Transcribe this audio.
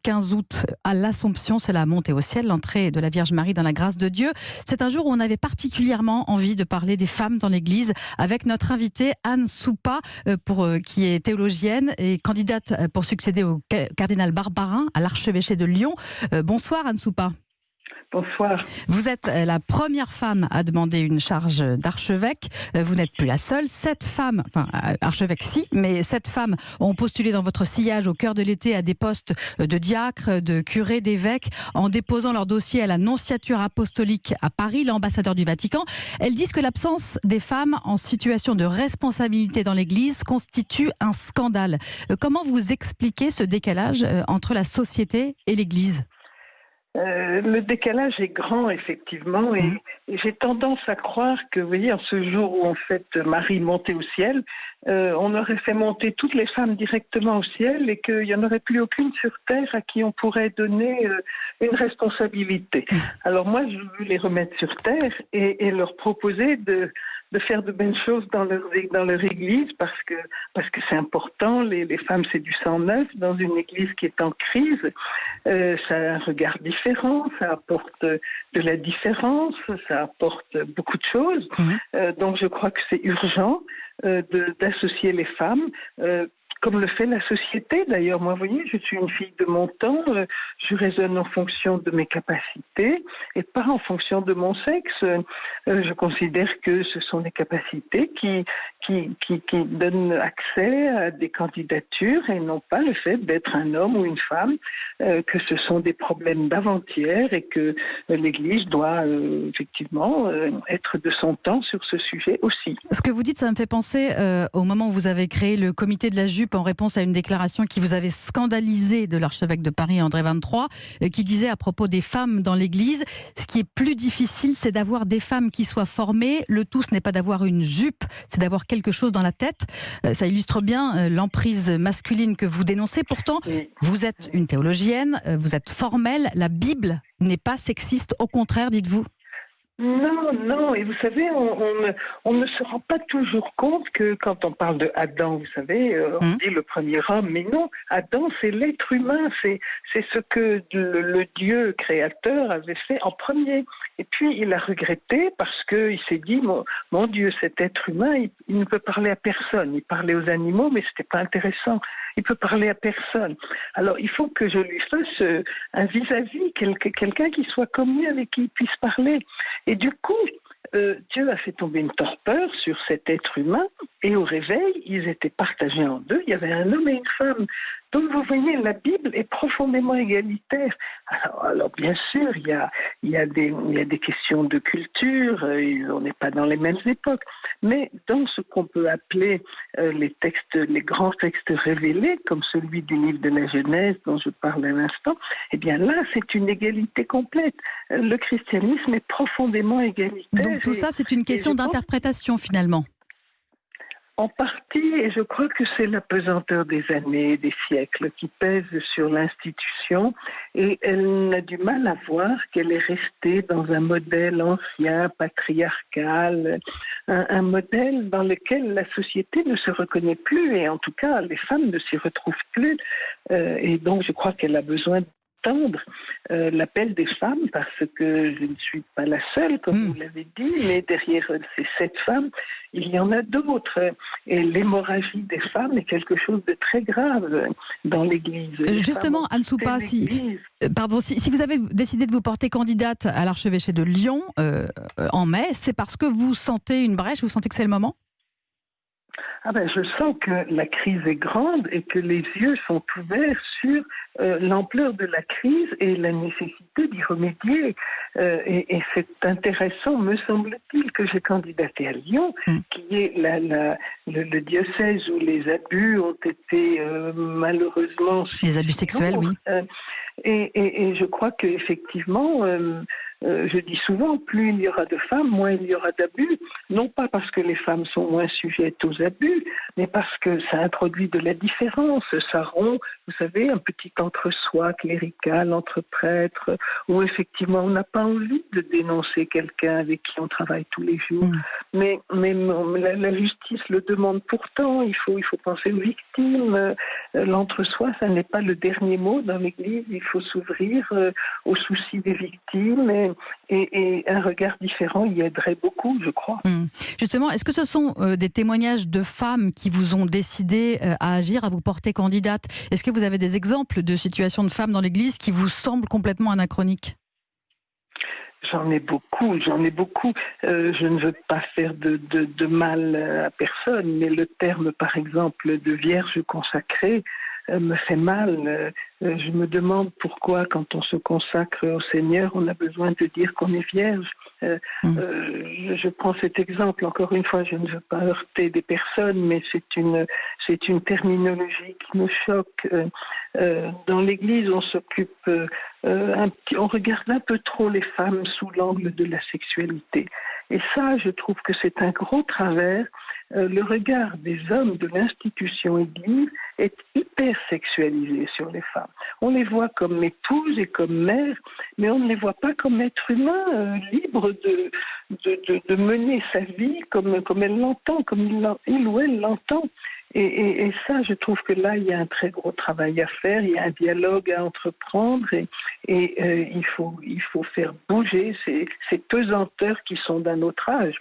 15 août à l'Assomption, c'est la montée au ciel, l'entrée de la Vierge Marie dans la grâce de Dieu. C'est un jour où on avait particulièrement envie de parler des femmes dans l'Église avec notre invitée Anne Soupa, qui est théologienne et candidate pour succéder au cardinal Barbarin à l'archevêché de Lyon. Bonsoir Anne Soupa. Bonsoir. Vous êtes la première femme à demander une charge d'archevêque. Vous n'êtes plus la seule. 7 femmes, enfin archevêque si, mais 7 femmes ont postulé dans votre sillage au cœur de l'été à des postes de diacre, de curé, d'évêque, en déposant leur dossier à la nonciature apostolique à Paris, l'ambassadeur du Vatican. Elles disent que l'absence des femmes en situation de responsabilité dans l'Église constitue un scandale. Comment vous expliquez ce décalage entre la société et l'Église ? Le décalage est grand, effectivement, et j'ai tendance à croire que, vous voyez, en ce jour où on fête Marie montée au ciel, on aurait fait monter toutes les femmes directement au ciel et qu'il n'y en aurait plus aucune sur terre à qui on pourrait donner une responsabilité. Alors moi, je veux les remettre sur terre et leur proposer de faire de belles choses dans leur église parce que c'est important. Les femmes, c'est du sang neuf dans une église qui est en crise. Ça a un regard différent, ça apporte de la différence, ça apporte beaucoup de choses. Donc je crois que c'est urgent d'associer les femmes. Comme le fait la société, d'ailleurs. Moi, vous voyez, je suis une fille de mon temps, je raisonne en fonction de mes capacités et pas en fonction de mon sexe. Je considère que ce sont les capacités qui donnent accès à des candidatures et non pas le fait d'être un homme ou une femme, que ce sont des problèmes d'avant-hier et que l'Église doit effectivement être de son temps sur ce sujet aussi. Ce que vous dites, ça me fait penser au moment où vous avez créé le comité de la jupe en réponse à une déclaration qui vous avait scandalisé de l'archevêque de Paris, André XXIII, qui disait à propos des femmes dans l'Église, ce qui est plus difficile, c'est d'avoir des femmes qui soient formées. Le tout, ce n'est pas d'avoir une jupe, c'est d'avoir quelque chose dans la tête. Ça illustre bien l'emprise masculine que vous dénoncez. Pourtant, vous êtes une théologienne, vous êtes formelle. La Bible n'est pas sexiste, au contraire, dites-vous. Non, et vous savez, on ne se rend pas toujours compte que quand on parle de Adam, vous savez, on dit le premier homme, mais non, Adam c'est l'être humain, c'est ce que le Dieu créateur avait fait en premier. Et puis il a regretté parce qu'il s'est dit, mon Dieu, cet être humain, il ne peut parler à personne. Il parlait aux animaux, mais c'était pas intéressant. Il peut parler à personne. Alors il faut que je lui fasse un vis-à-vis, quelqu'un qui soit comme lui, avec qui il puisse parler. Et du coup, Dieu a fait tomber une torpeur sur cet être humain et au réveil, ils étaient partagés en deux. Il y avait un homme et une femme. Donc vous voyez, la Bible est profondément égalitaire. Alors bien sûr, il y a des questions de culture, on n'est pas dans les mêmes époques, mais dans ce qu'on peut appeler les grands textes révélés, comme celui du livre de la Genèse dont je parle à l'instant, eh bien là, c'est une égalité complète. Le christianisme est profondément égalitaire. Donc tout ça, c'est une question d'interprétation finalement. En partie, et je crois que c'est la pesanteur des années, des siècles qui pèse sur l'institution et elle n'a du mal à voir qu'elle est restée dans un modèle ancien, patriarcal, un modèle dans lequel la société ne se reconnaît plus et en tout cas les femmes ne s'y retrouvent plus et donc je crois qu'elle a besoin d'entendre l'appel des femmes parce que je ne suis pas la seule, comme vous l'avez dit, mais derrière ces 7 femmes, il y en a d'autres. Et l'hémorragie des femmes est quelque chose de très grave dans l'Église. Justement, Anne Soupa, si vous avez décidé de vous porter candidate à l'archevêché de Lyon en mai, c'est parce que vous sentez une brèche, vous sentez que c'est le moment ? Je sens que la crise est grande et que les yeux sont ouverts sur l'ampleur de la crise et la nécessité d'y remédier. Et c'est intéressant, me semble-t-il, que j'ai candidaté à Lyon, qui est le diocèse où les abus ont été malheureusement... Les abus sexuels, oui. Et je crois qu'effectivement, je dis souvent, plus il y aura de femmes, moins il y aura d'abus. Non pas parce que les femmes sont moins sujettes aux abus, mais parce que ça introduit de la différence. Ça rompt, vous savez, un petit entre-soi clérical entre prêtres, où effectivement on n'a pas envie de dénoncer quelqu'un avec qui on travaille tous les jours. Mais la justice le demande pourtant. Il faut penser aux victimes. L'entre-soi, ça n'est pas le dernier mot dans l'Église. Il faut s'ouvrir aux soucis des victimes et un regard différent y aiderait beaucoup, je crois. Justement, est-ce que ce sont des témoignages de femmes qui vous ont décidé à agir, à vous porter candidate? Est-ce que vous avez des exemples de situations de femmes dans l'Église qui vous semblent complètement anachroniques? J'en ai beaucoup. Je ne veux pas faire de mal à personne, mais le terme, par exemple, de vierge consacrée me fait mal. Je me demande pourquoi, quand on se consacre au Seigneur, on a besoin de dire qu'on est vierge. Je prends cet exemple, encore une fois, je ne veux pas heurter des personnes, mais c'est une terminologie qui me choque. Dans l'Église, on s'occupe on regarde un peu trop les femmes sous l'angle de la sexualité. Et ça, je trouve que c'est un gros travers. Le regard des hommes de l'institution Église est hyper sexualisé sur les femmes. On les voit comme épouses et comme mères, mais on ne les voit pas comme êtres humains libres de mener sa vie comme elle l'entend, comme il ou elle l'entend. Et ça, je trouve que là, il y a un très gros travail à faire, il y a un dialogue à entreprendre et il faut faire bouger ces pesanteurs qui sont d'un autre âge.